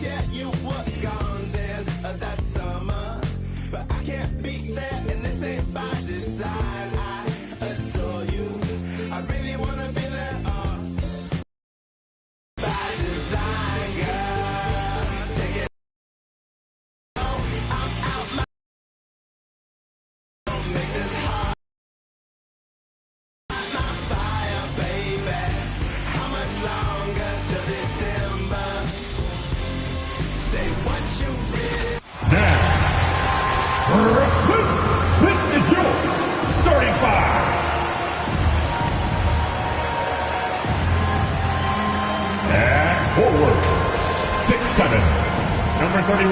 yeah, you were gone then that summer, but I can't be there, and this ain't by design. I adore you. I really wanna be there. By design, girl. Take it. Oh, I'm out my. Don't make this hard. My fire, baby. How much longer till December? Say what you really. Now, this is your starting five. And forward, 6'7", number 31,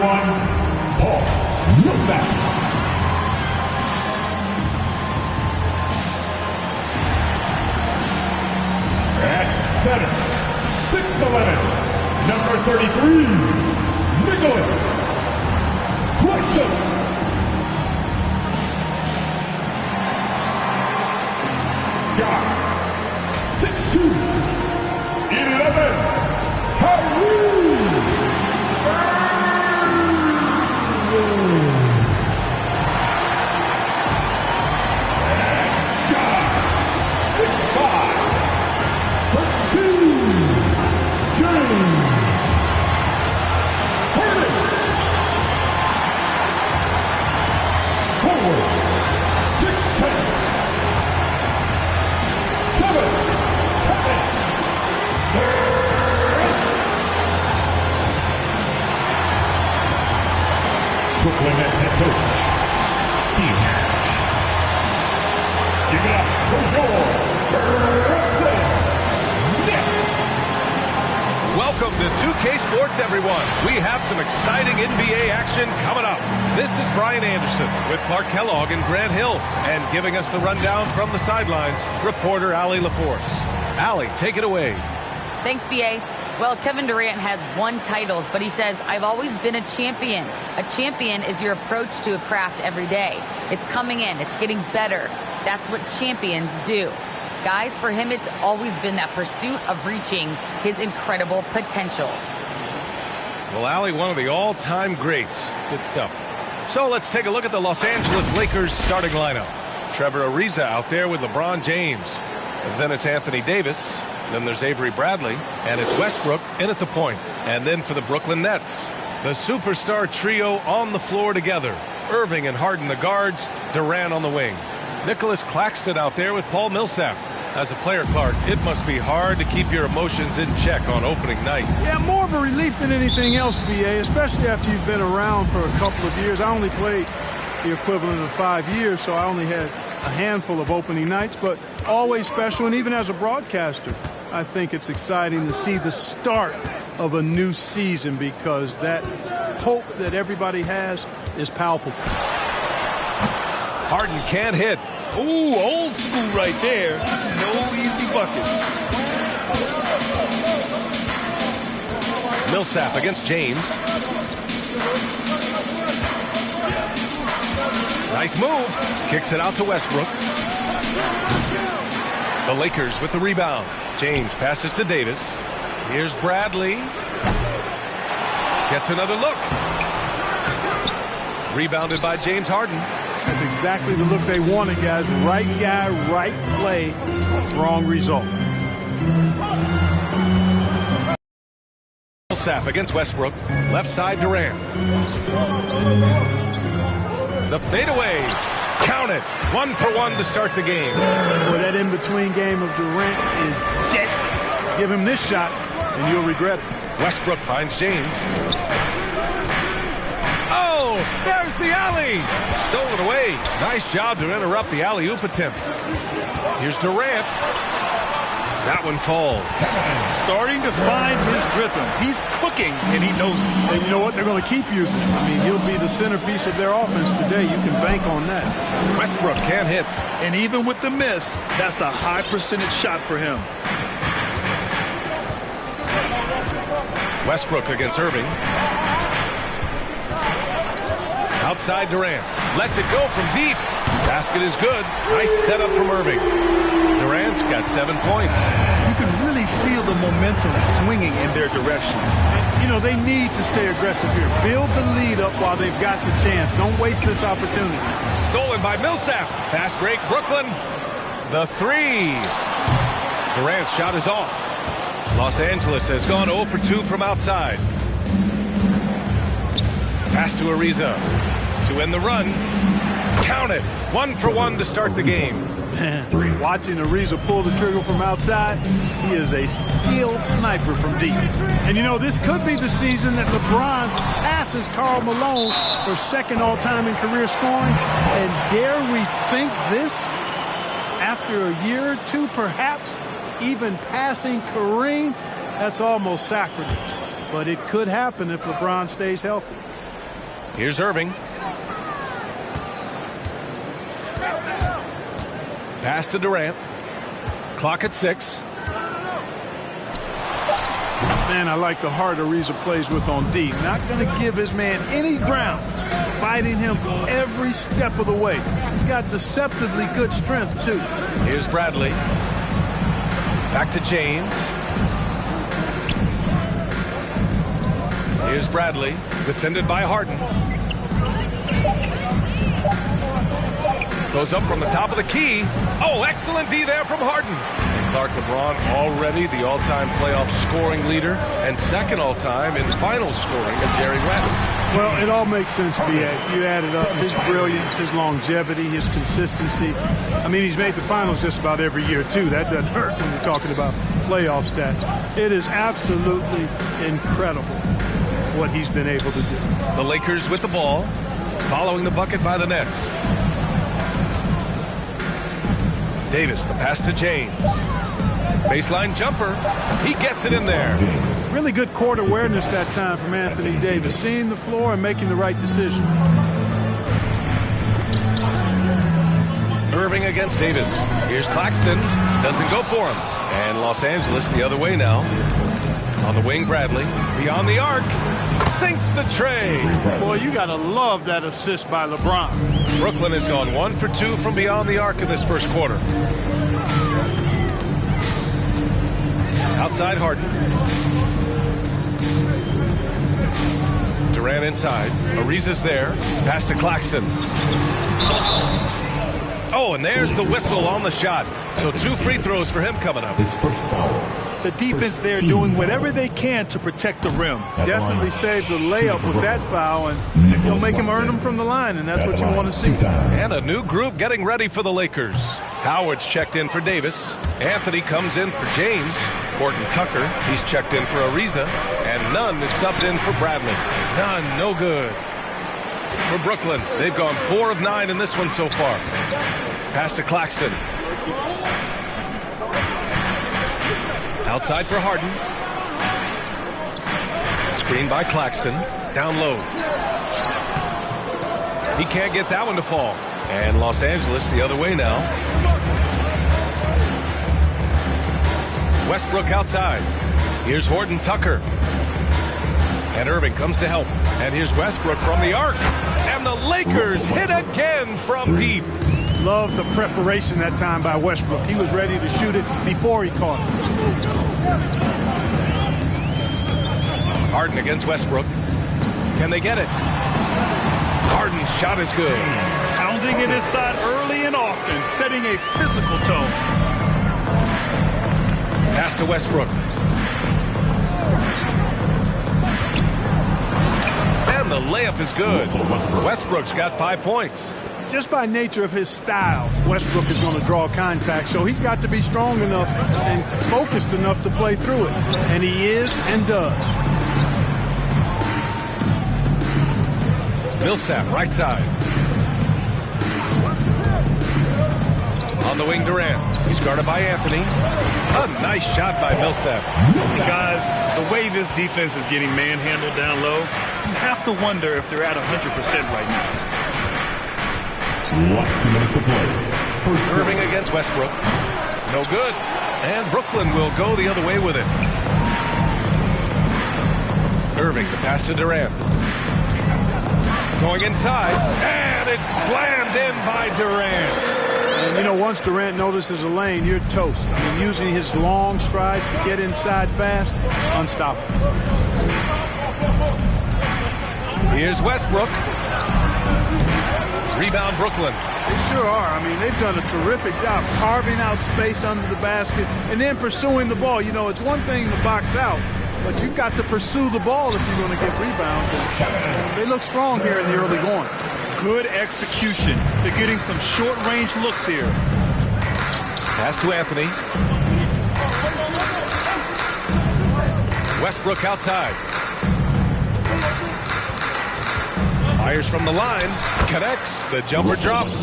Paul Millsap. At center, 6'11", number 33, Nicholas Claxton. Guard, 6'2", 11, Harry. And guard, 6'5", 13, James Harden. Forward, 6'10", 7, Kevin Brooklyn Nets head coach, Steve Nash. Give it up for your Brooklyn Nets. Welcome to 2K Sports, everyone. We have some exciting NBA action coming up. This is Brian Anderson with Clark Kellogg and Grant Hill. And giving us the rundown from the sidelines, reporter Allie LaForce. Allie, take it away. Thanks, B.A. Well, Kevin Durant has won titles, but he says, I've always been a champion. A champion is your approach to a craft every day. It's coming in. It's getting better. That's what champions do. Guys, for him, it's always been that pursuit of reaching his incredible potential. Well, Allie, one of the all-time greats. Good stuff. So let's take a look at the Los Angeles Lakers starting lineup. Trevor Ariza out there with LeBron James. Then it's Anthony Davis. Then there's Avery Bradley. And it's Westbrook in at the point. And then for the Brooklyn Nets, the superstar trio on the floor together. Irving and Harden the guards, Durant on the wing. Nicholas Claxton out there with Paul Millsap. As a player, Clark, it must be hard to keep your emotions in check on opening night. Yeah, more of a relief than anything else, B.A., especially after you've been around for a couple of years. I only played the equivalent of 5 years, so I only had a handful of opening nights, but always special. And even as a broadcaster, I think it's exciting to see the start of a new season because that hope that everybody has is palpable. Harden can't hit. Ooh, old school right there. No easy buckets. Millsap against James. Nice move. Kicks it out to Westbrook. The Lakers with the rebound. James passes to Davis. Here's Bradley. Gets another look. Rebounded by James Harden. That's exactly the look they wanted, guys. Right guy, right play, wrong result. Millsap against Westbrook. Left side Durant. The fadeaway. Count it. 1 for 1 to start the game. Boy, that in-between game of Durant is dead. Give him this shot, and you'll regret it. Westbrook finds James. Oh, there's the alley. Stolen away. Nice job to interrupt the alley-oop attempt. Here's Durant. That one falls. Starting to find his rhythm. He's cooking, and he knows it. And you know what? They're going to keep using him. I mean, he'll be the centerpiece of their offense today. You can bank on that. Westbrook can't hit. And even with the miss, that's a high percentage shot for him. Westbrook against Irving. Outside Durant. Lets it go from deep. Basket is good. Nice setup from Irving. Durant's got 7 points. You can really feel the momentum swinging in their direction. you know, they need to stay aggressive here. Build the lead up while they've got the chance. Don't waste this opportunity. Stolen by Millsap. Fast break, Brooklyn. The three. Durant's shot is off. Los Angeles has gone 0 for 2 from outside. Pass to Ariza to end the run. Count it. 1 for 1 to start the game. Man, watching Ariza pull the trigger from outside, he is a skilled sniper from deep. And you know, this could be the season that LeBron passes Karl Malone for second all-time in career scoring. And dare we think this, after a year or two, perhaps even passing Kareem? That's almost sacrilege. But it could happen if LeBron stays healthy. Here's Irving. Pass to Durant. Clock at 6. Man, I like the heart Ariza plays with on D. Not going to give his man any ground. Fighting him every step of the way. He's got deceptively good strength, too. Here's Bradley. Back to James. Here's Bradley. Defended by Harden. Goes up from the top of the key. Oh, excellent D there from Harden. And Clark LeBron already the all-time playoff scoring leader and second all-time in final scoring at Jerry West. Well, it all makes sense, B.A. You add it up. His brilliance, his longevity, his consistency. I mean, he's made the finals just about every year, too. That doesn't hurt when you're talking about playoff stats. It is absolutely incredible what he's been able to do. The Lakers with the ball, following the bucket by the Nets. Davis, the pass to James. Baseline jumper. He gets it in there. Really good court awareness that time from Anthony Davis. Seeing the floor and making the right decision. Irving against Davis. Here's Claxton. Doesn't go for him. And Los Angeles the other way now. On the wing, Bradley. Beyond the arc. Sinks the tray. Boy, you got to love that assist by LeBron. Brooklyn has gone 1 for 2 from beyond the arc in this first quarter. Outside Harden. Durant inside. Ariza's there. Pass to Claxton. Oh, and there's the whistle on the shot. So 2 free throws for him coming up. His first foul. The defense there doing whatever they can to protect the rim. Definitely saved the layup with that foul, and you'll make him earn them from the line, and that's what you want to see. And a new group getting ready for the Lakers. Howard's checked in for Davis. Anthony comes in for James. Horton Tucker, he's checked in for Ariza. And Nunn is subbed in for Bradley. Nunn, no good. For Brooklyn, they've gone 4 of 9 in this one so far. Pass to Claxton. Outside for Harden. Screen by Claxton. Down low. He can't get that one to fall. And Los Angeles the other way now. Westbrook outside. Here's Horton Tucker. And Irving comes to help. And here's Westbrook from the arc. And the Lakers hit again from deep. Love the preparation that time by Westbrook. He was ready to shoot it before he caught it. Harden against Westbrook. Can they get it? Harden's shot is good. Pounding it inside early and often, setting a physical tone. Pass to Westbrook. And the layup is good. Westbrook's got 5 points. Just by nature of his style, Westbrook is going to draw contact, so he's got to be strong enough and focused enough to play through it. And he is and does. Millsap, right side. On the wing, Durant. He's guarded by Anthony. A nice shot by Millsap. Guys, the way this defense is getting manhandled down low, you have to wonder if they're at 100% right now. 2 minutes to play. Irving against Westbrook. No good. And Brooklyn will go the other way with it. Irving, the pass to Durant. Going inside. And it's slammed in by Durant. And, you know, once Durant notices a lane, you're toast. I mean, using his long strides to get inside fast, unstoppable. Here's Westbrook. Rebound, Brooklyn. They sure are. I mean, they've done a terrific job carving out space under the basket and then pursuing the ball. You know, it's one thing to box out, but you've got to pursue the ball if you're going to get rebounds. And they look strong here in the early going. Good execution. They're getting some short-range looks here. Pass to Anthony. Westbrook outside. Fires from the line. Connects. The jumper drops.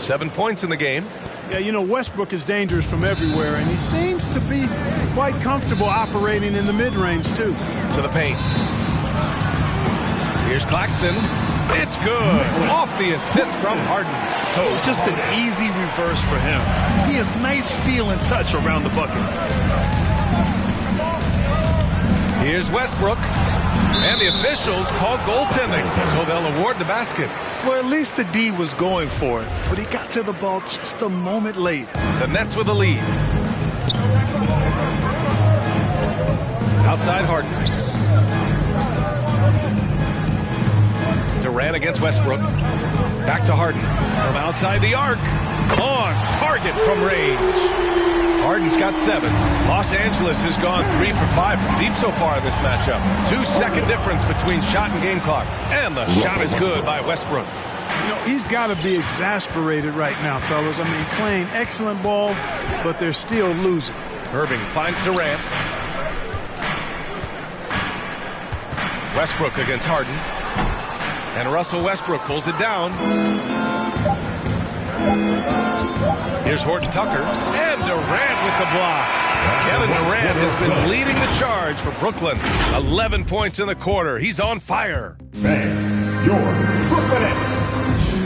7 points in the game. Yeah, you know, Westbrook is dangerous from everywhere, and he seems to be quite comfortable operating in the mid-range, too. To the paint. Here's Claxton. It's good. Off the assist from Harden. So just an easy reverse for him. He has nice feel and touch around the bucket. Here's Westbrook. And the officials call goaltending, so they'll award the basket. Well, at least the D was going for it, but he got to the ball just a moment late. The Nets with the lead. Outside Harden. Durant against Westbrook. Back to Harden. From outside the arc. On target from range. Harden's got 7. Los Angeles has gone 3 for 5 from deep so far in this matchup. 2-second difference between shot and game clock. And the shot is good by Westbrook. You know, he's got to be exasperated right now, fellas. I mean, playing excellent ball, but they're still losing. Irving finds Durant. Westbrook against Harden. And Russell Westbrook pulls it down. Here's Horton Tucker. And Durant with the block. Kevin Durant has been leading the charge for Brooklyn. 11 points in the quarter. He's on fire. Bang, your Brooklyn Nets.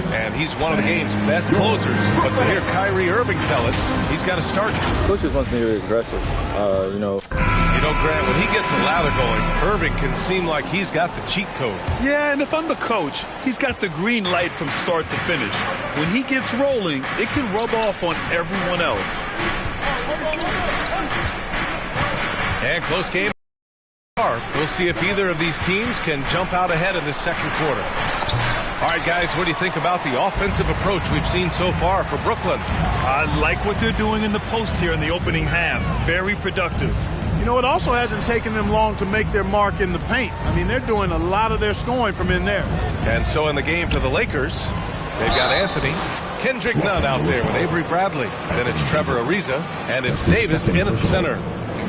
And he's one of the game's best closers. But to hear Kyrie Irving tell it, he's got to start. Coach just wants me to be aggressive, You know, Grant, when he gets a lather going, Irving can seem like he's got the cheat code. Yeah, and if I'm the coach, he's got the green light from start to finish. When he gets rolling, it can rub off on everyone else. And close game. We'll see if either of these teams can jump out ahead in this second quarter. All right, guys, what do you think about the offensive approach we've seen so far for Brooklyn? I like what they're doing in the post here in the opening half. Very productive. You know, it also hasn't taken them long to make their mark in the paint. I mean, they're doing a lot of their scoring from in there. And so in the game for the Lakers, they've got Anthony, Kendrick Nunn out there with Avery Bradley. Then it's Trevor Ariza, and it's Davis in at the center.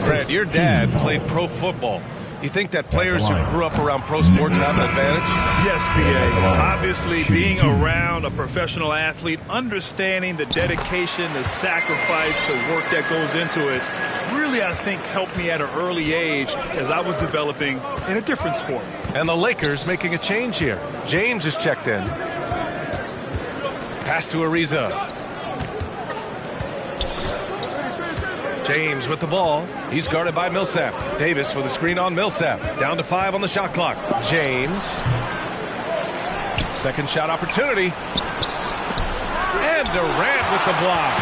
Grant, your dad played pro football. You think that players who grew up around pro sports have an advantage? Yes, B.A. Obviously, being around a professional athlete, understanding the dedication, the sacrifice, the work that goes into it, really, I think, helped me at an early age as I was developing in a different sport. And the Lakers making a change here. James is checked in. Pass to Ariza. James with the ball. He's guarded by Millsap. Davis with a screen on Millsap. Down to 5 on the shot clock. James. Second shot opportunity. And Durant with the block.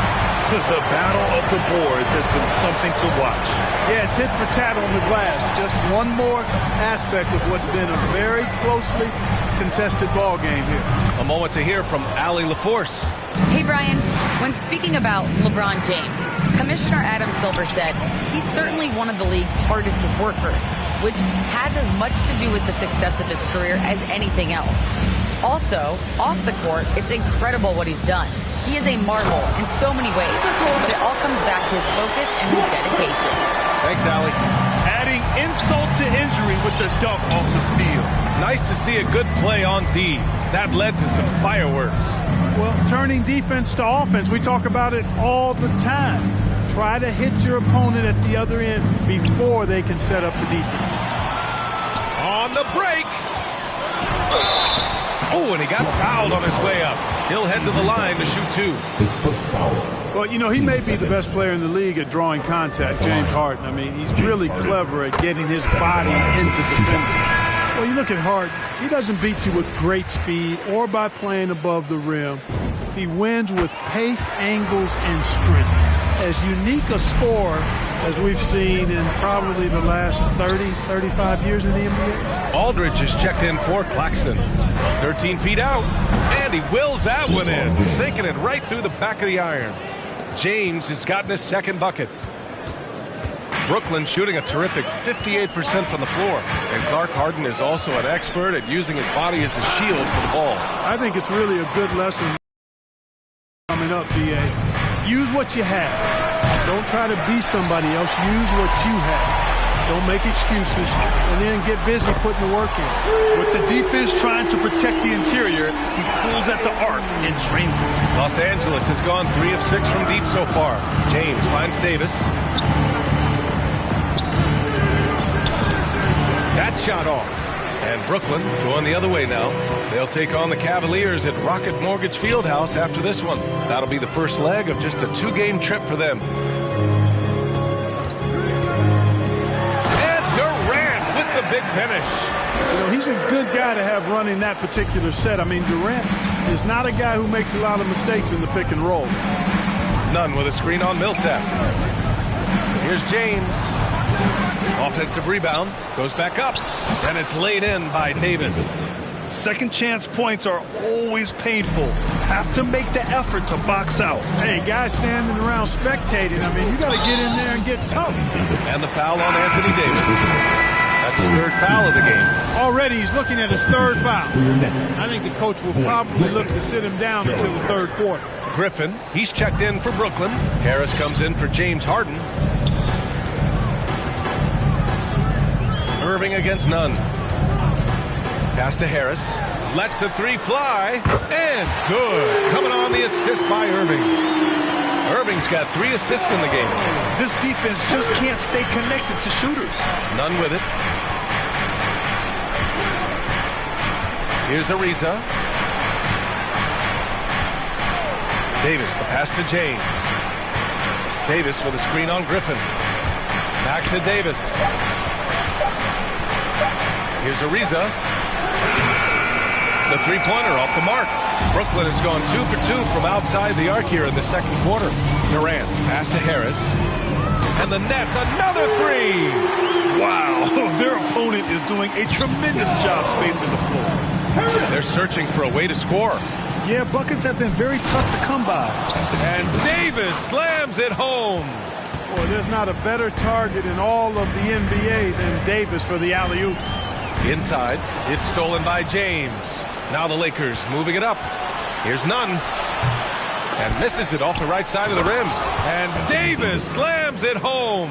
The battle of the boards has been something to watch. Yeah, tit for tat on the glass. Just one more aspect of what's been a very closely contested ball game here. A moment to hear from Allie LaForce. Hey, Brian, when speaking about LeBron James, Commissioner Adam Silver said he's certainly one of the league's hardest workers, which has as much to do with the success of his career as anything else. Also, off the court, it's incredible what he's done. He is a marvel in so many ways, but it all comes back to his focus and his dedication. Thanks, Allie. Adding insult to injury with the dunk off the steal. Nice to see a good play on D. That led to some fireworks. Well, turning defense to offense, we talk about it all the time. Try to hit your opponent at the other end before they can set up the defense. On the break. Oh, and he got fouled on his way up. He'll head to the line to shoot 2. His first foul. Well, you know, he may be the best player in the league at drawing contact, James Harden. I mean, he's really clever at getting his body into defenders. Well, you look at Harden, he doesn't beat you with great speed or by playing above the rim. He wins with pace, angles, and strength. As unique a scorer as we've seen in probably the last 30, 35 years in the NBA. Aldridge is checked in for Claxton. 13 feet out, and he wills that one in, sinking it right through the back of the iron. James has gotten his second bucket. Brooklyn shooting a terrific 58% from the floor. And Clark Harden is also an expert at using his body as a shield for the ball. I think it's really a good lesson coming up, B.A. Use what you have. Don't try to be somebody else. Use what you have. Don't make excuses. And then get busy putting the work in. With the defense trying to protect the interior, he pulls at the arc and drains it. Los Angeles has gone 3 of 6 from deep so far. James finds Davis. That shot off. And Brooklyn going the other way now. They'll take on the Cavaliers at Rocket Mortgage Fieldhouse after this one. That'll be the first leg of just a 2-game trip for them. And Durant with the big finish. You know, he's a good guy to have running that particular set. I mean, Durant is not a guy who makes a lot of mistakes in the pick and roll. Nunn with a screen on Millsap. Here's James. Offensive rebound, goes back up, and it's laid in by Davis. Second chance points are always painful. Have to make the effort to box out. Hey, guys standing around spectating, I mean, you got to get in there and get tough. And the foul on Anthony Davis. That's his third foul of the game. Already he's looking at his third foul. I think the coach will probably look to sit him down until the third quarter. Griffin, he's checked in for Brooklyn. Harris comes in for James Harden. Irving against Nunn. Pass to Harris. Lets the three fly. And good. Coming on the assist by Irving. Irving's got 3 assists in the game. This defense just can't stay connected to shooters. Nunn with it. Here's Ariza. Davis, the pass to James. Davis with a screen on Griffin. Back to Davis. Here's Ariza. The three-pointer off the mark. Brooklyn has gone 2 for 2 from outside the arc here in the second quarter. Durant, pass to Harris. And the Nets, another 3! Wow, their opponent is doing a tremendous job spacing the floor. They're searching for a way to score. Yeah, buckets have been very tough to come by. And Davis slams it home. Boy, there's not a better target in all of the NBA than Davis for the alley-oop. Inside, it's stolen by James. Now the Lakers moving it up. Here's Nunn. And misses it off the right side of the rim. And Davis slams it home.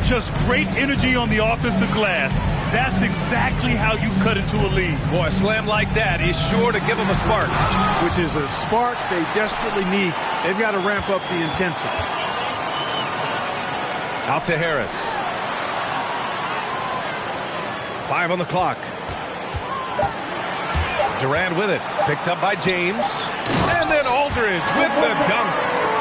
Just great energy on the offensive glass. That's exactly how you cut into a lead. Boy, a slam like that is sure to give them a spark. Which is a spark they desperately need. They've got to ramp up the intensity. Out to Harris. 5 on the clock. Durant with it. Picked up by James. And then Aldridge with the dunk.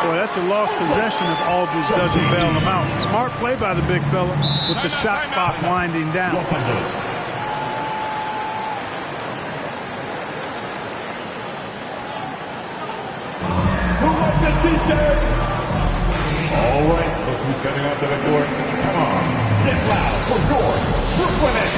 Boy, that's a lost possession if Aldridge doesn't bail him out. Smart play by the big fella with the shot clock winding down. All right, look who's coming onto the court. Come on, get loud for your Brooklyn Nets.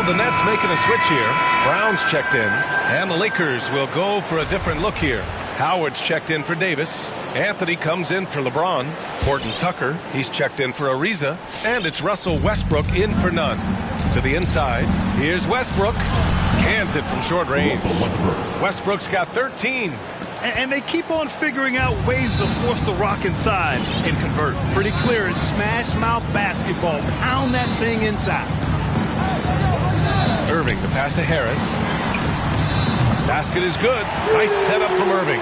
The Nets making a switch here. Brown's checked in. And the Lakers will go for a different look here. Howard's checked in for Davis. Anthony comes in for LeBron. Horton Tucker, he's checked in for Ariza. And it's Russell Westbrook in for Nunn. To the inside, here's Westbrook. Cans it from short range. Westbrook's got 13. And they keep on figuring out ways to force the rock inside and convert. Pretty clear. It's smash mouth basketball. Pound that thing inside. Irving, the pass to Harris. Basket is good. Nice setup from Irving.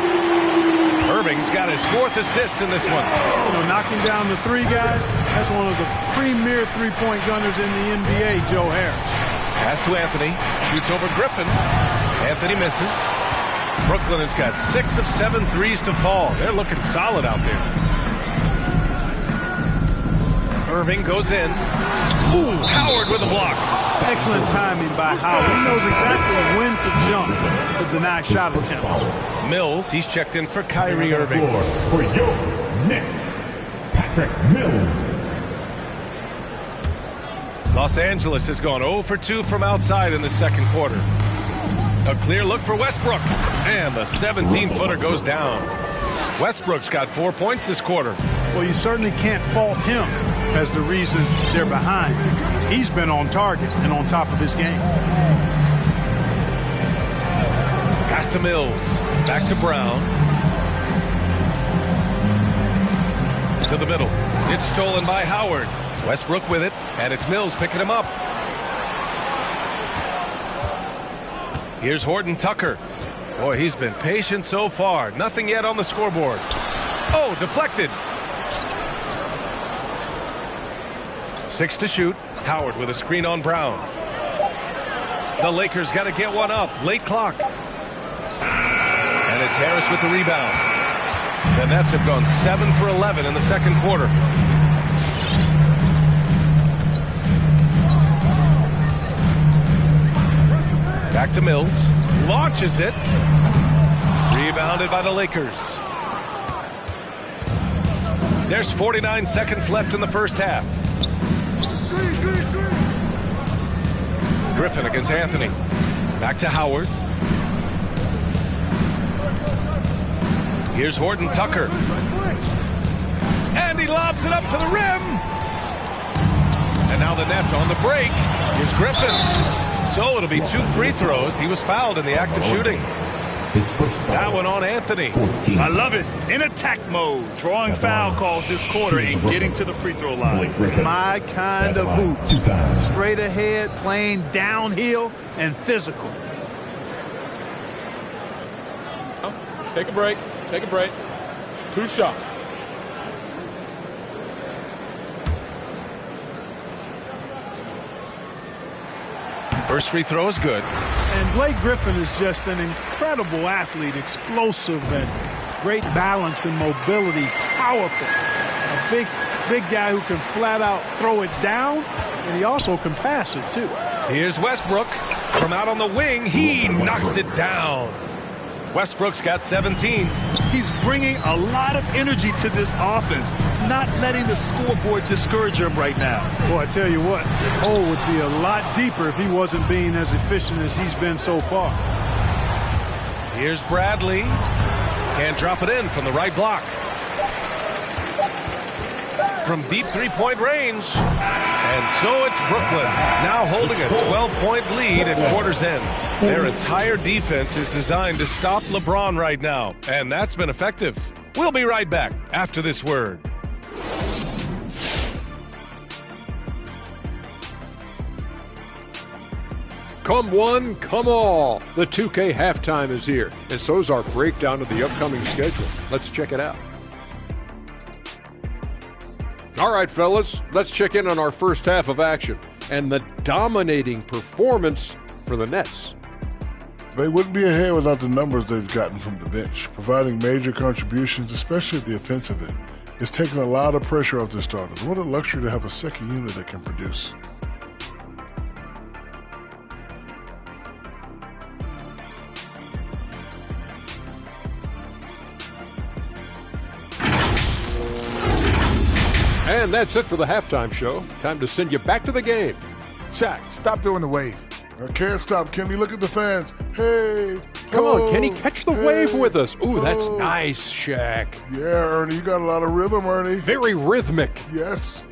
Irving's got his 4th assist in this one. You know, knocking down the three guys, that's one of the premier three-point gunners in the NBA, Joe Harris. Pass to Anthony. Shoots over Griffin. Anthony misses. Brooklyn has got 6 of 7 threes to fall. They're looking solid out there. Irving goes in. Ooh, Howard with a block. Excellent timing by Howard. He knows exactly when to jump to deny shot attempt. Mills, he's checked in for Kyrie Irving. For your Knicks, Patrick Mills. Los Angeles has gone 0 for 2 from outside in the second quarter. A clear look for Westbrook. And the 17-footer goes down. Westbrook's got 4 points this quarter. Well, you certainly can't fault him as the reason they're behind. He's been on target and on top of his game. Pass to Mills. Back to Brown. To the middle. It's stolen by Howard. Westbrook with it, and it's Mills picking him up. Here's Horton Tucker. Boy, he's been patient so far. Nothing yet on the scoreboard. Oh, deflected. 6 to shoot. Howard with a screen on Brown. The Lakers got to get one up. Late clock. And it's Harris with the rebound. The Nets have gone 7 for 11 in the second quarter. Back to Mills. Launches it. Rebounded by the Lakers. There's 49 seconds left in the first half. Griffin against Anthony. Back to Howard. Here's Horton Tucker. And he lobs it up to the rim. And now the Nets on the break. Here's Griffin. So it'll be 2 free throws. He was fouled in the act of shooting. That one on Anthony. I love it. In attack mode. Drawing foul calls this quarter and getting to the free throw line. My kind of hoop. Straight ahead, playing downhill, and physical. Take a break. Take a break. 2 shots. First free throw is good. And Blake Griffin is just an incredible athlete, explosive and great balance and mobility, powerful. A big guy who can flat out throw it down, and he also can pass it too. Here's Westbrook. From out on the wing, he knocks it down. Westbrook's got 17. He's bringing a lot of energy to this offense, not letting the scoreboard discourage him right now. Boy, I tell you what, the hole would be a lot deeper if he wasn't being as efficient as he's been so far. Here's Bradley. Can't drop it in from the right block. From deep three-point range. And so it's Brooklyn, now holding a 12-point lead at quarter's end. Their entire defense is designed to stop LeBron right now, and that's been effective. We'll be right back after this word. Come one, come all. The 2K halftime is here, and so's our breakdown of the upcoming schedule. Let's check it out. All right, fellas, let's check in on our first half of action and the dominating performance for the Nets. They wouldn't be ahead without the numbers they've gotten from the bench, providing major contributions, especially at the offensive end. It's taken a lot of pressure off their starters. What a luxury to have a second unit that can produce. And that's it for the halftime show. Time to send you back to the game. Shaq, stop doing the wave. I can't stop, Kenny. Look at the fans. Hey. Come on, Kenny, catch the wave with us. Ooh, that's nice, Shaq. Yeah, Ernie, you got a lot of rhythm, Ernie. Very rhythmic. Yes.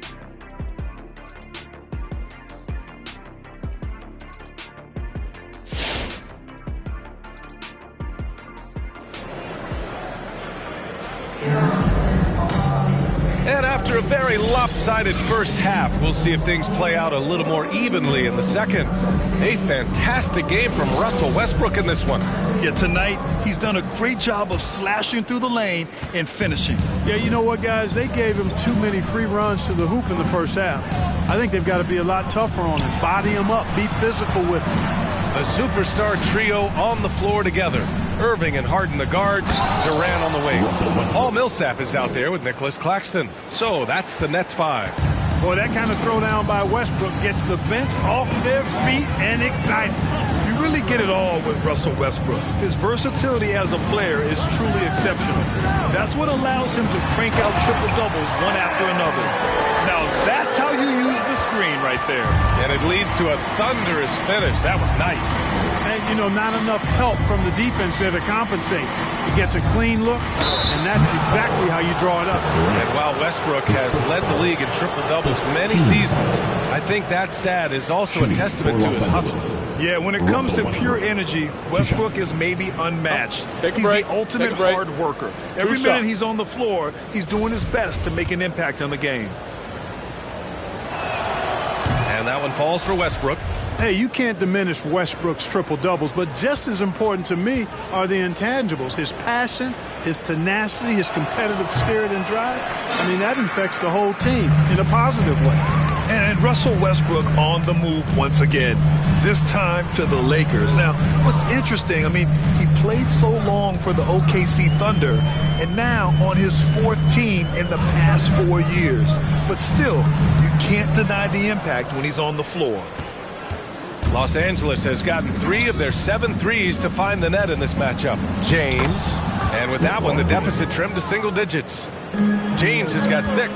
And after a very lopsided first half, we'll see if things play out a little more evenly in the second. A fantastic game from Russell Westbrook in this one. Yeah, tonight he's done a great job of slashing through the lane and finishing. Yeah, you know what, guys? They gave him too many free runs to the hoop in the first half. I think they've got to be a lot tougher on him. Body him up. Be physical with him. The superstar trio on the floor together. Irving and Harden the guards, Durant on the wing. Paul Millsap is out there with Nicholas Claxton. So that's the Nets 5. Boy, that kind of throwdown by Westbrook gets the bench off their feet and excited. You really get it all with Russell Westbrook. His versatility as a player is truly exceptional. That's what allows him to crank out triple-doubles one after another. Now, that's how you use the screen right there. And it leads to a thunderous finish. That was nice. And, you know, not enough help from the defense there to compensate. He gets a clean look, and that's exactly how you draw it up. And while Westbrook has led the league in triple-doubles for many seasons, I think that stat is also a testament to his hustle. Yeah, when it comes to pure energy, Westbrook is maybe unmatched. Take a break. He's the ultimate hard worker. Every minute he's on the floor, he's doing his best to make an impact on the game. And that one falls for Westbrook. Hey, you can't diminish Westbrook's triple-doubles, but just as important to me are the intangibles. His passion, his tenacity, his competitive spirit and drive. I mean, that infects the whole team in a positive way. And Russell Westbrook on the move once again, this time to the Lakers. Now, what's interesting, I mean, he played so long for the OKC Thunder, and now on his fourth team in the past 4 years. But still, you can't deny the impact when he's on the floor. Los Angeles has gotten 3 of their 7 threes to find the net in this matchup. James, and with that one, the deficit trimmed to single digits. James has got 6.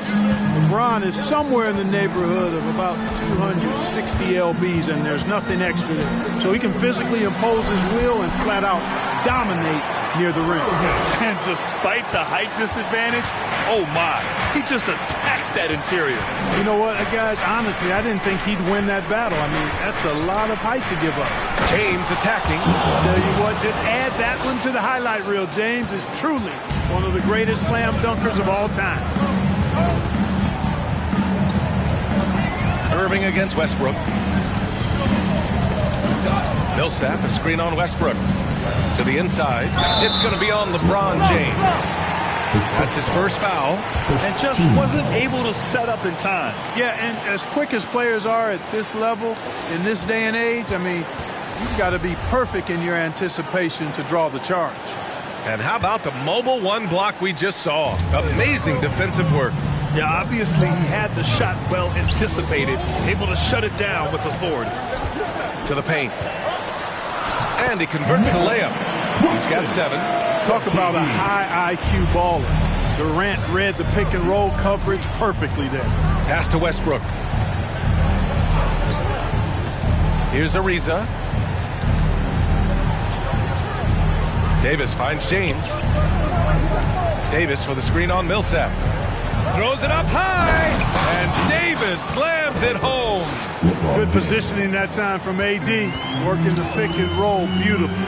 LeBron is somewhere in the neighborhood of about 260 lbs, and there's nothing extra there. So he can physically impose his will and flat out dominate near the rim. And despite the height disadvantage, oh my, he just attacks that interior. You know what, guys, honestly, I didn't think he'd win that battle. I mean, that's a lot of height to give up. James attacking. Tell you what, just add that one to the highlight reel. James is truly one of the greatest slam dunkers of all time. Irving against Westbrook. Millsap, a screen on Westbrook. To the inside. It's going to be on LeBron James. That's his first foul. And just wasn't able to set up in time. Yeah, and as quick as players are at this level, in this day and age, I mean, you've got to be perfect in your anticipation to draw the charge. And how about the mobile one block we just saw? Amazing defensive work. Yeah, obviously he had the shot well anticipated, able to shut it down with authority. To the paint. And he converts the layup. He's got 7. Talk about a high IQ baller. Durant read the pick and roll coverage perfectly there. Pass to Westbrook. Here's Ariza. Davis finds James. Davis with a screen on Millsap. Throws it up high. And Davis slams it home. Good positioning that time from AD. Working the pick and roll beautifully.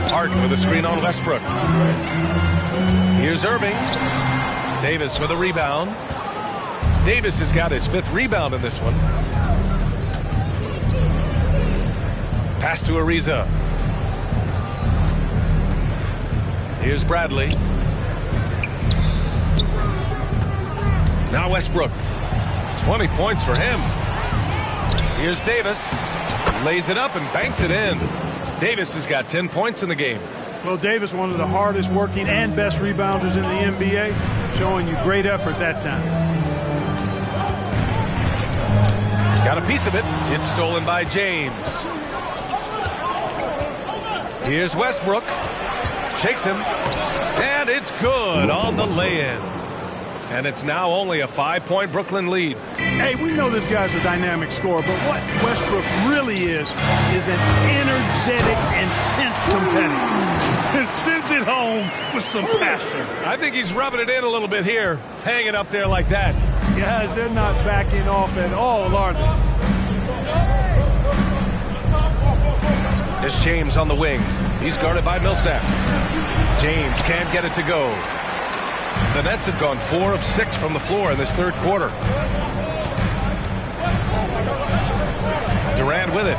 Harden with a screen on Westbrook. Here's Irving. Davis with a rebound. Davis has got his 5th rebound in this one. Pass to Ariza. Here's Bradley. Now Westbrook. 20 points for him. Here's Davis. Lays it up and banks it in. Davis has got 10 points in the game. Well, Davis, one of the hardest working and best rebounders in the NBA, showing you great effort that time. Got a piece of it. It's stolen by James. Here's Westbrook. Shakes him. And it's good on the lay-in. And it's now only a 5-point Brooklyn lead. Hey, we know this guy's a dynamic scorer, but what Westbrook really is an energetic, intense competitor. And sends it home with some passion. I think he's rubbing it in a little bit here. Hang it up there like that. Guys, they're not backing off at all, are they? It's James on the wing. He's guarded by Millsap. James can't get it to go. The Nets have gone 4 of 6 from the floor in this third quarter. Durant with it.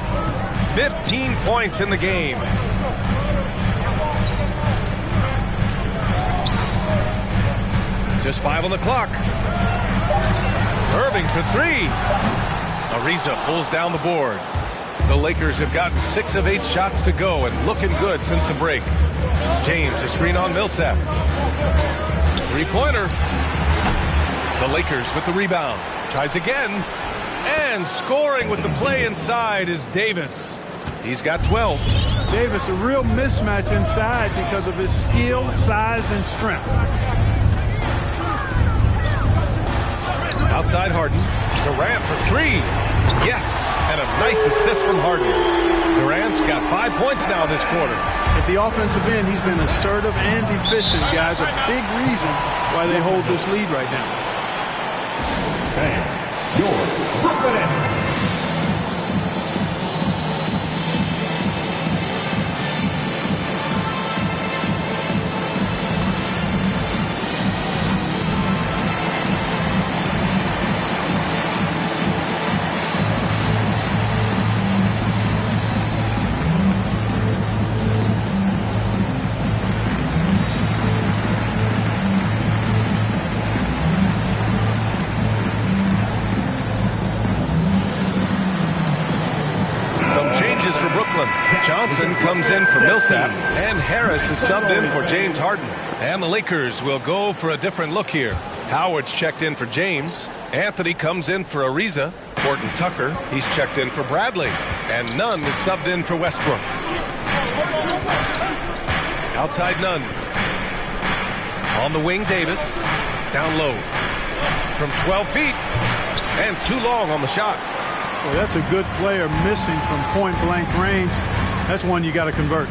15 points in the game. Just 5 on the clock. Irving for 3. Ariza pulls down the board. The Lakers have gotten 6 of 8 shots to go and looking good since the break. James, a screen on Millsap. Three-pointer. The Lakers with the rebound. Tries again. And scoring with the play inside is Davis. He's got 12. Davis, a real mismatch inside because of his skill, size, and strength. Outside Harden. Durant for 3. Yes, and a nice assist from Harden. Durant's got 5 points now this quarter. At the offensive end, he's been assertive and efficient, guys. A big reason why they hold this lead right now. And your Brooklyn Nets. Johnson comes in for Millsap, and Harris is subbed in for James Harden. And the Lakers will go for a different look here. Howard's checked in for James. Anthony comes in for Ariza. Horton Tucker, he's checked in for Bradley. And Nunn is subbed in for Westbrook. Outside Nunn. On the wing, Davis. Down low. From 12 feet. And too long on the shot. Well, that's a good player missing from point-blank range. That's one you got to convert.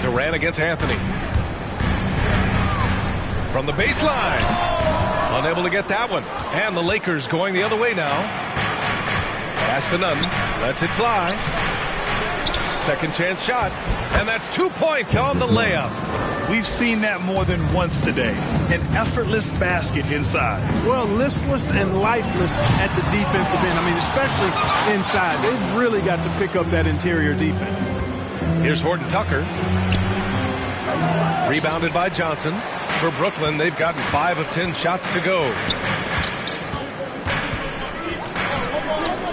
Durant against Anthony. From the baseline. Unable to get that one. And the Lakers going the other way now. Pass to Nunn. Lets it fly. Second chance shot. And that's 2 points on the layup. We've seen that more than once today. An effortless basket inside. Well, listless and lifeless at the defensive end. I mean, especially inside. They've really got to pick up that interior defense. Here's Horton Tucker. Rebounded by Johnson. For Brooklyn, they've gotten 5 of 10 shots to go.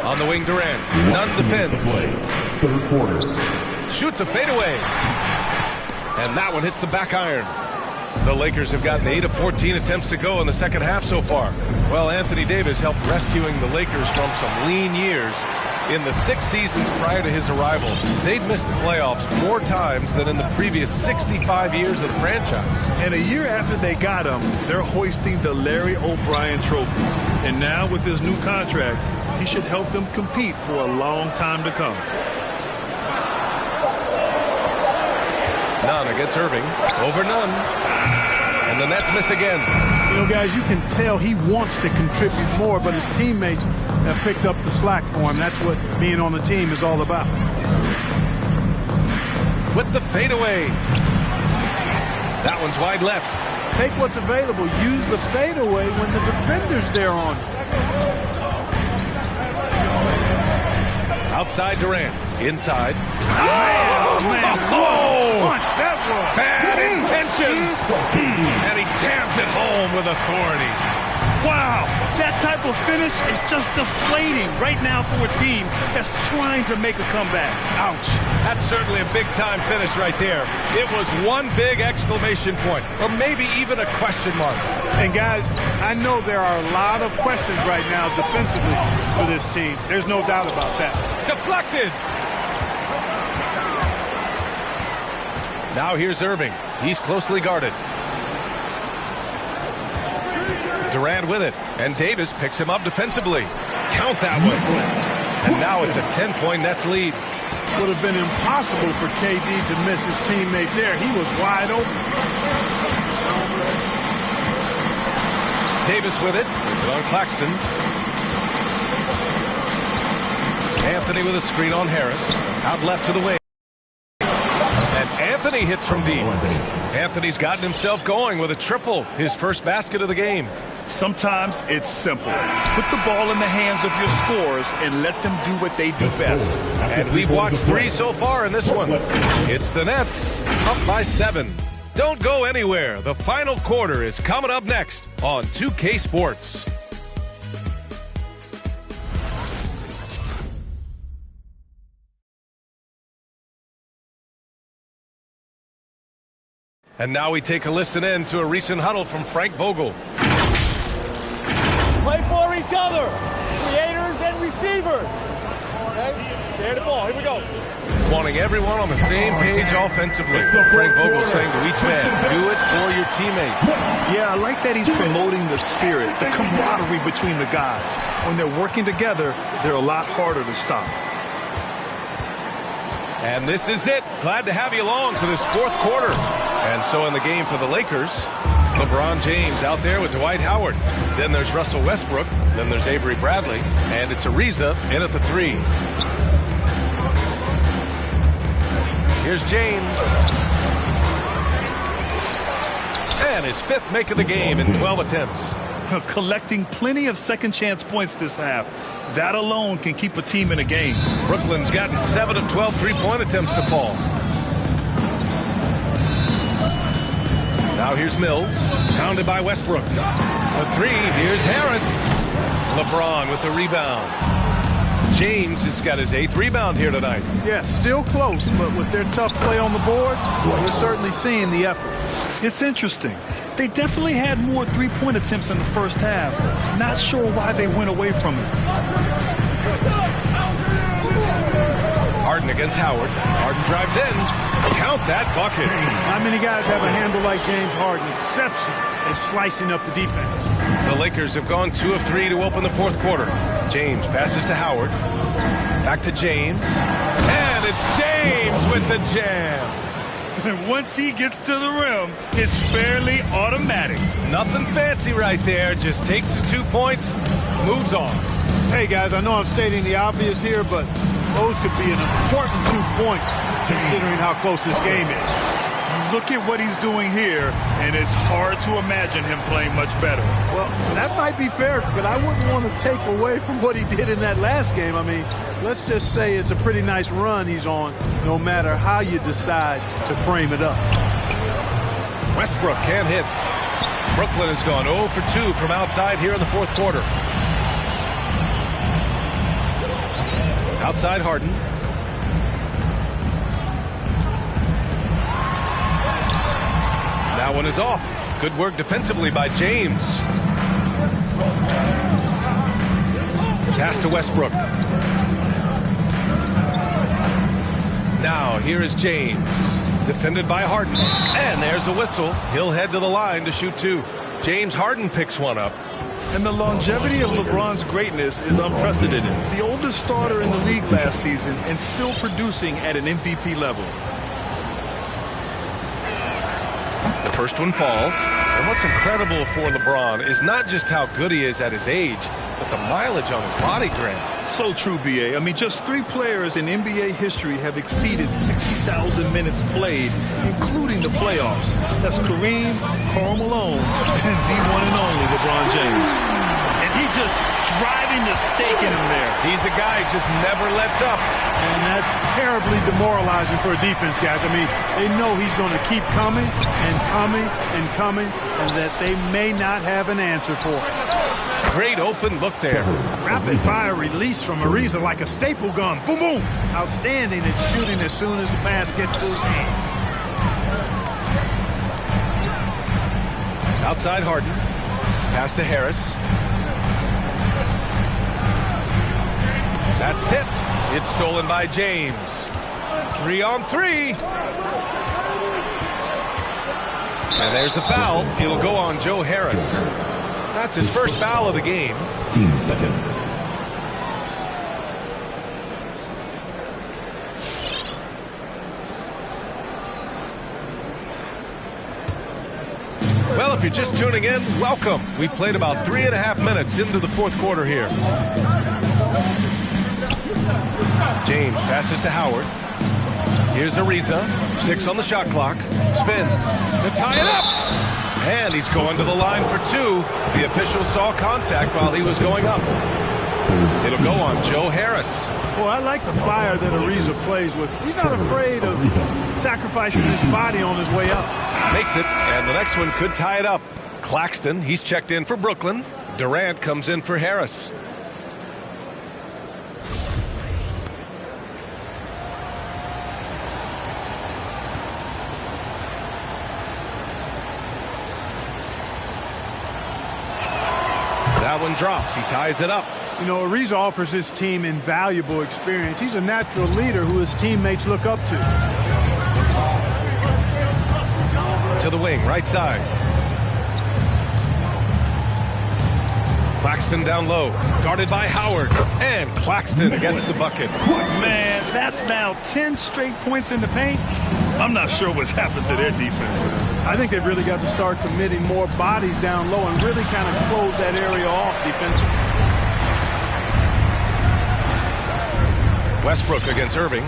On the wing, Durant. Nunn defends. Third quarter. Shoots a fadeaway. And that one hits the back iron. The Lakers have gotten 8 of 14 attempts to go in the second half so far. Well, Anthony Davis helped rescuing the Lakers from some lean years. In the 6 seasons prior to his arrival, they'd missed the playoffs 4 times than in the previous 65 years of the franchise. And a year after they got him, they're hoisting the Larry O'Brien Trophy. And now with his new contract, he should help them compete for a long time to come. Nunn against Irving. Over Nunn. And the Nets miss again. You know, guys, you can tell he wants to contribute more, but his teammates have picked up the slack for him. That's what being on the team is all about. With the fadeaway. That one's wide left. Take what's available. Use the fadeaway when the defender's there on. Outside Durant. Inside. Oh, man. Oh! Punch, that was. Bad intentions. And he jams it home with authority. Wow, that type of finish is just deflating right now for a team that's trying to make a comeback. Ouch. That's certainly a big-time finish right there. It was one big exclamation point, or maybe even a question mark. And, guys, I know there are a lot of questions right now defensively for this team. There's no doubt about that. Deflected. Now here's Irving. He's closely guarded. Durant with it, and Davis picks him up defensively. Count that one. And now it's a 10-point Nets lead. Would have been impossible for KD to miss his teammate there. He was wide open. Davis with it. On Claxton. Anthony with a screen on Harris. Out left to the wing. And Anthony hits from deep. Anthony's gotten himself going with a triple, his first basket of the game. Sometimes it's simple. Put the ball in the hands of your scorers and let them do what they do best. And we've watched 3 so far in this one. It's the Nets, up by 7. Don't go anywhere. The final quarter is coming up next on 2K Sports. And now we take a listen in to a recent huddle from Frank Vogel. Play for each other, creators and receivers. Okay, share the ball. Here we go. Wanting everyone on the same page offensively. Frank Vogel saying to each man, do it for your teammates. Yeah, I like that he's promoting the spirit, the camaraderie between the guys. When they're working together, they're a lot harder to stop. And this is it. Glad to have you along for this 4th quarter. And so in the game for the Lakers, LeBron James out there with Dwight Howard. Then there's Russell Westbrook. Then there's Avery Bradley. And it's Ariza in at the 3. Here's James. And his 5th make of the game in 12 attempts. Collecting plenty of second chance points this half. That alone can keep a team in a game. Brooklyn's gotten 7 of 12 three-point attempts to fall. Now here's Mills, pounded by Westbrook. The 3, here's Harris. LeBron with the rebound. James has got his 8th rebound here tonight. Yeah, still close, but with their tough play on the boards, we're certainly seeing the effort. It's interesting. They definitely had more three-point attempts in the first half. Not sure why they went away from it. Harden against Howard. Harden drives in. Count that bucket. Not many guys have a handle like James Harden. Exception is slicing up the defense. The Lakers have gone 2 of 3 to open the 4th quarter. James passes to Howard. Back to James. And it's James with the jam. And once he gets to the rim, it's fairly automatic. Nothing fancy right there. Just takes his 2 points, moves on. Hey, guys, I know I'm stating the obvious here, but those could be an important 2 points considering how close this game is. Look at what he's doing here, and it's hard to imagine him playing much better. Well, that might be fair, but I wouldn't want to take away from what he did in that last game. I mean, let's just say it's a pretty nice run he's on, no matter how you decide to frame it up. Westbrook can't hit. Brooklyn has gone 0 for 2 from outside here in the 4th quarter. Outside Harden. That one is off. Good work defensively by James. Pass to Westbrook. Now here is James. Defended by Harden. And there's a whistle. He'll head to the line to shoot 2. James Harden picks one up. And the longevity of LeBron's greatness is unprecedented. The oldest starter in the league last season and still producing at an MVP level. The first one falls. And what's incredible for LeBron is not just how good he is at his age, but the mileage on his body drain. So true, B.A. I mean, just 3 players in NBA history have exceeded 60,000 minutes played, including the playoffs. That's Kareem, Karl Malone, and the one and only LeBron James. And he just driving the stake in him there. He's a guy who just never lets up. And that's terribly demoralizing for a defense, guys. I mean, they know he's going to keep coming and coming and coming, and that they may not have an answer for it. Great open look there. Rapid fire release from Ariza like a staple gun. Boom, boom. Outstanding at shooting as soon as the pass gets to his hands. Outside Harden. Pass to Harris. That's tipped. It's stolen by James. 3 on 3. And there's the foul. It'll go on Joe Harris. That's his first foul of the game. Team second. Well, if you're just tuning in, welcome. We played about 3.5 minutes into the 4th quarter here. James passes to Howard. Here's Ariza. 6 on the shot clock. Spins to tie it up. And he's going to the line for 2. The official saw contact while he was going up. It'll go on Joe Harris. Well, I like the fire that Ariza plays with. He's not afraid of sacrificing his body on his way up. Makes it, and the next one could tie it up. Claxton, he's checked in for Brooklyn. Durant comes in for Harris. That one drops. He ties it up. You know, Ariza offers his team invaluable experience. He's a natural leader who his teammates look up to. To the wing, right side. Claxton down low, guarded by Howard. And Claxton gets the bucket. Man, that's now 10 straight points in the paint. I'm not sure what's happened to their defense. I think they've really got to start committing more bodies down low and really kind of close that area off defensively. Westbrook against Irving.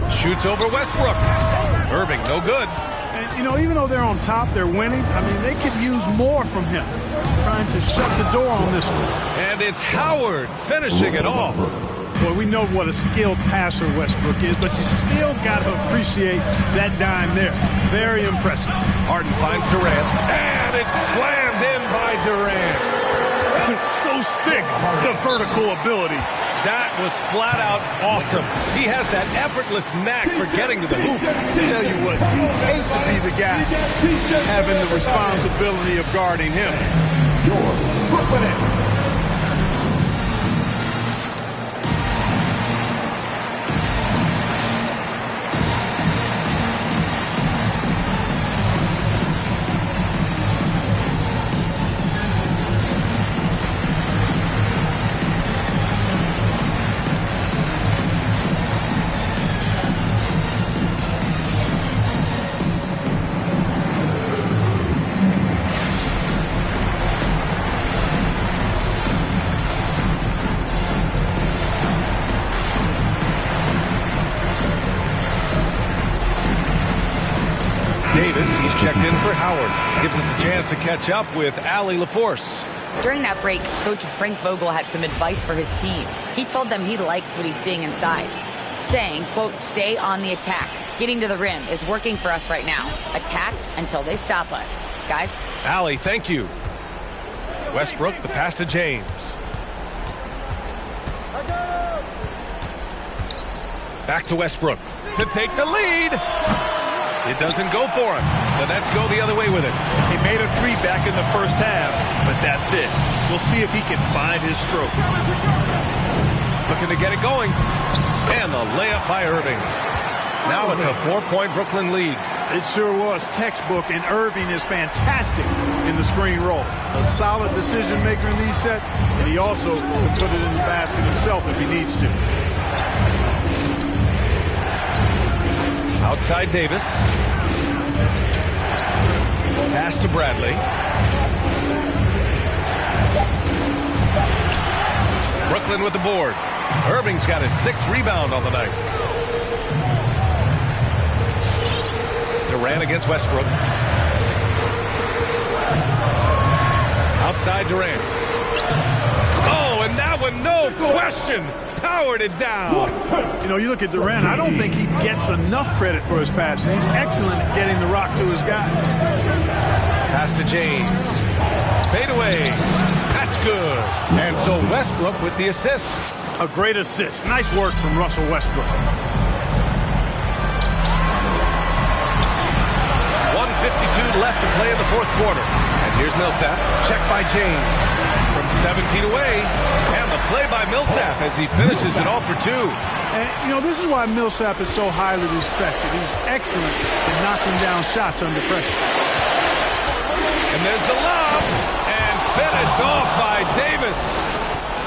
Shoots over Westbrook. Irving, no good. And, you know, even though they're on top, they're winning. I mean, they could use more from him. Trying to shut the door on this one. And it's Howard finishing it off. Well, we know what a skilled passer Westbrook is, but you still got to appreciate that dime there. Very impressive. Harden finds Durant, and it's slammed in by Durant. So sick, the vertical ability. That was flat out awesome. He has that effortless knack for getting to the hoop. Tell you what, you hate to be the guy having the responsibility of guarding him. Davis, he's checked in for Howard. Gives us a chance to catch up with Allie LaForce. During that break, Coach Frank Vogel had some advice for his team. He told them he likes what he's seeing inside, saying, quote, stay on the attack. Getting to the rim is working for us right now. Attack until they stop us. Guys? Allie, thank you. Westbrook, the pass to James. Back to Westbrook to take the lead. It doesn't go for him. The Nets go the other way with it. He made a 3 back in the first half, but that's it. We'll see if he can find his stroke. Looking to get it going. And the layup by Irving. Now it's a 4-point Brooklyn lead. It sure was textbook, and Irving is fantastic in the screen roll. A solid decision maker in these sets, and he also can put it in the basket himself if he needs to. Outside Davis. Pass to Bradley. Brooklyn with the board. Irving's got his 6th rebound on the night. Durant against Westbrook. Outside Durant. Oh, and that one, no question. Powered it down. You know, you look at Durant, I don't think he gets enough credit for his passing. He's excellent at getting the rock to his guys. Pass to James. Fade away. That's good. And so Westbrook with the assist. A great assist. Nice work from Russell Westbrook. 1:52 left to play in the 4th quarter. And here's Millsap. Checked by James. From 7 feet away, and the play by Millsap as he finishes it all for 2. And, you know, this is why Millsap is so highly respected. He's excellent at knocking down shots under pressure. And there's the lob, and finished off by Davis.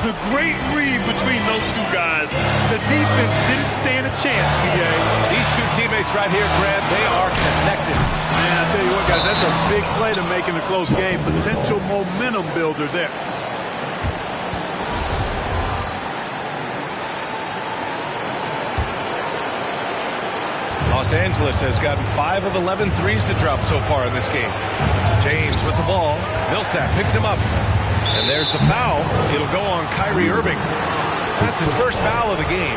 The great read between those two guys. The defense didn't stand a chance, BA. These two teammates right here, Brad, they are connected. Man, I tell you what, guys, that's a big play to make in a close game. Potential momentum builder there. Los Angeles has gotten 5 of 11 threes to drop so far in this game. James with the ball. Millsap picks him up. And there's the foul. It'll go on Kyrie Irving. That's his first foul of the game.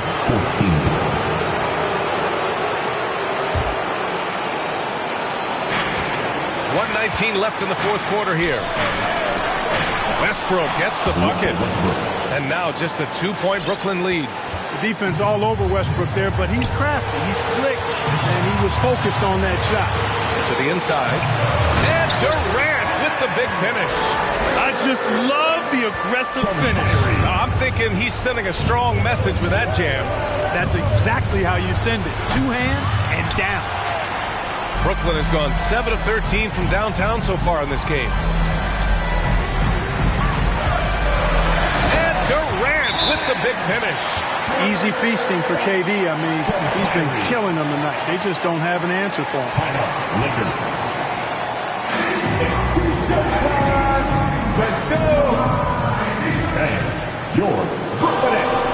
1:19 left in the fourth quarter here. Westbrook gets the bucket. And now just a 2-point Brooklyn lead. The defense all over Westbrook there, but he's crafty. He's slick, and he was focused on that shot. To the inside. And Durant with the big finish. I just love the aggressive finish. I'm thinking he's sending a strong message with that jam. That's exactly how you send it. 2 hands and down. Brooklyn has gone 7 of 13 from downtown so far in this game. And Durant with the big finish. Easy feasting for KD. I mean, he's been killing them tonight. They just don't have an answer for him. Let's go! And your Brooklyn Nets.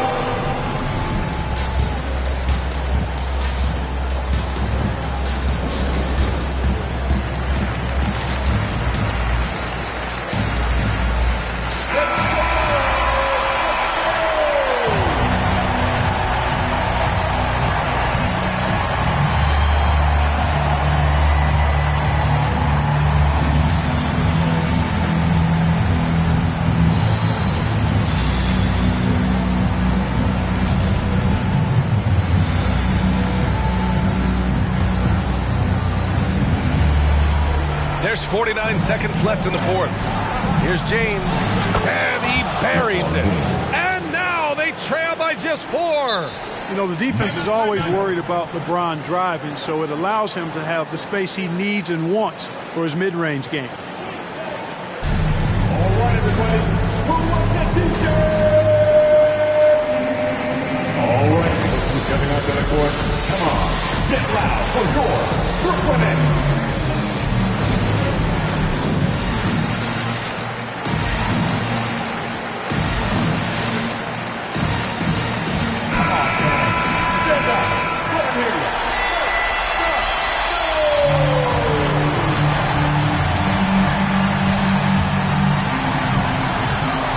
There's 49 seconds left in the fourth. Here's James, and he buries it. And now they trail by just 4. You know, the defense is always worried about LeBron driving, so it allows him to have the space he needs and wants for his mid-range game. All right, everybody. Who wants that t-shirt? All right, who's coming out to the court? Come on, get loud for your Brooklyn Nets. Stand up. Let him hear you.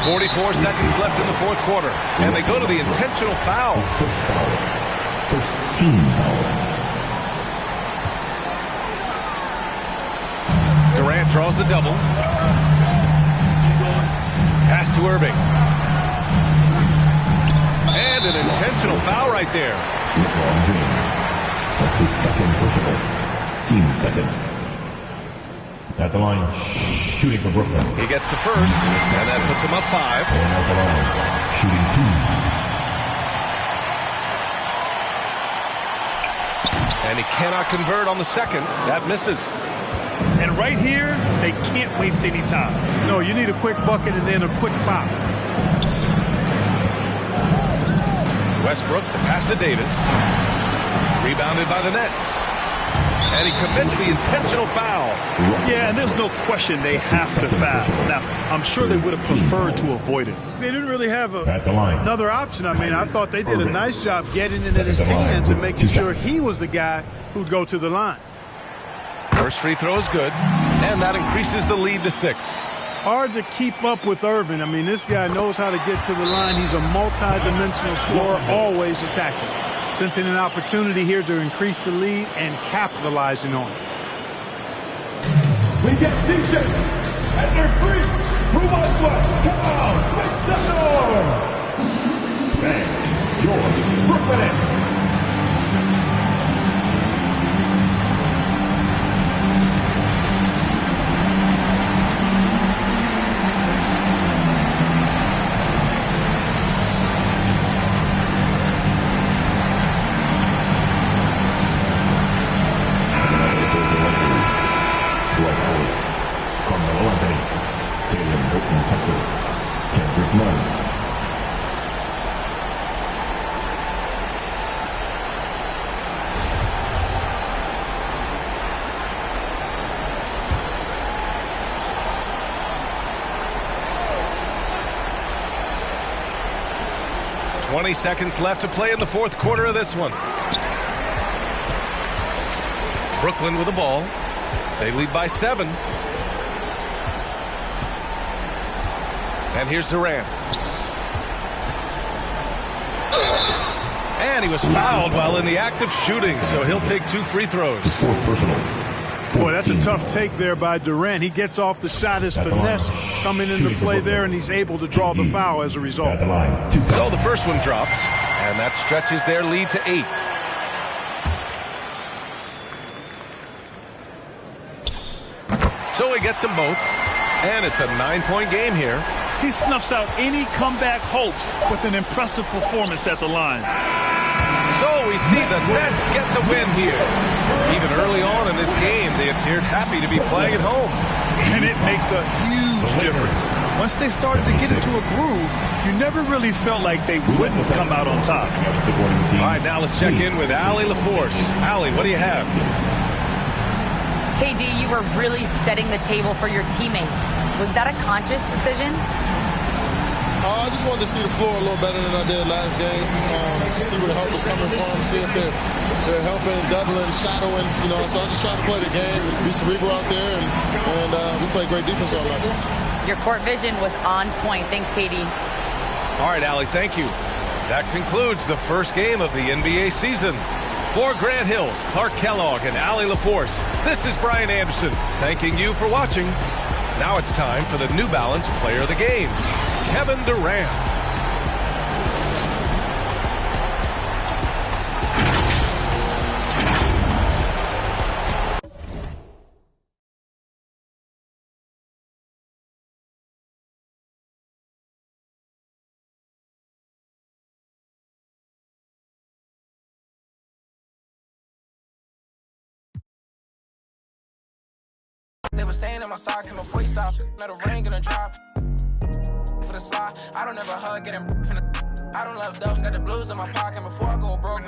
44 seconds left in the fourth quarter, and they go to the intentional foul. First team foul. Durant draws the double. Pass to Irving. And an intentional foul right there. LeBron James. That's his second personal. Team second. At the line, shooting for Brooklyn. He gets the first, and that puts him up 5. And at the line, shooting 2. And he cannot convert on the second. That misses. And right here, they can't waste any time. No, you need a quick bucket and then a quick foul. Westbrook, the pass to Davis. Rebounded by the Nets. And he commits the intentional foul. Yeah, and there's no question they have to foul. Now, I'm sure they would have preferred to avoid it. They didn't really have At the line. another option. I mean, I thought they did a nice job getting it in his hands and making sure he was the guy who'd go to the line. First free throw is good, and that increases the lead to 6. Hard to keep up with Irving. I mean, this guy knows how to get to the line. He's a multi-dimensional scorer, always attacking. Sensing an opportunity here to increase the lead and capitalizing on it. We get DJ, and they're free. Who wants one? Come on, make some noise. Bang, your Brooklyn Nets. Kendrick Nunn. .20 seconds left to play in the fourth quarter of this one. Brooklyn with the ball. They lead by 7. And here's Durant. And he was fouled while in the act of shooting, so he'll take 2 free throws. Boy, that's a tough take there by Durant. He gets off the shot, his finesse coming into play there, and he's able to draw the foul as a result. So the first one drops, and that stretches their lead to 8. So he gets them both, and it's a 9-point game here. He snuffs out any comeback hopes with an impressive performance at the line. So we see the Nets get the win here. Even early on in this game, they appeared happy to be playing at home. And it makes a huge difference. Once they started to get into a groove, you never really felt like they wouldn't come out on top. All right, now let's check in with Allie LaForce. Allie, what do you have? KD, you were really setting the table for your teammates. Was that a conscious decision? I just wanted to see the floor a little better than I did last game. See where the help was coming from, see if they're helping, doubling, shadowing. So I just tried to play the game, be cerebral out there, and we played great defense all night. Your court vision was on point. Thanks, KD. All right, Allie, thank you. That concludes the first game of the NBA season. For Grant Hill, Clark Kellogg, and Allie LaForce, this is Brian Anderson, thanking you for watching. Now it's time for the New Balance Player of the Game, Kevin Durant. They were staying in my socks and my foot stop. Not a ring gonna drop. For the slide, I don't ever hug, getting from the. I don't love dogs, got the blues in my pocket before I go broke.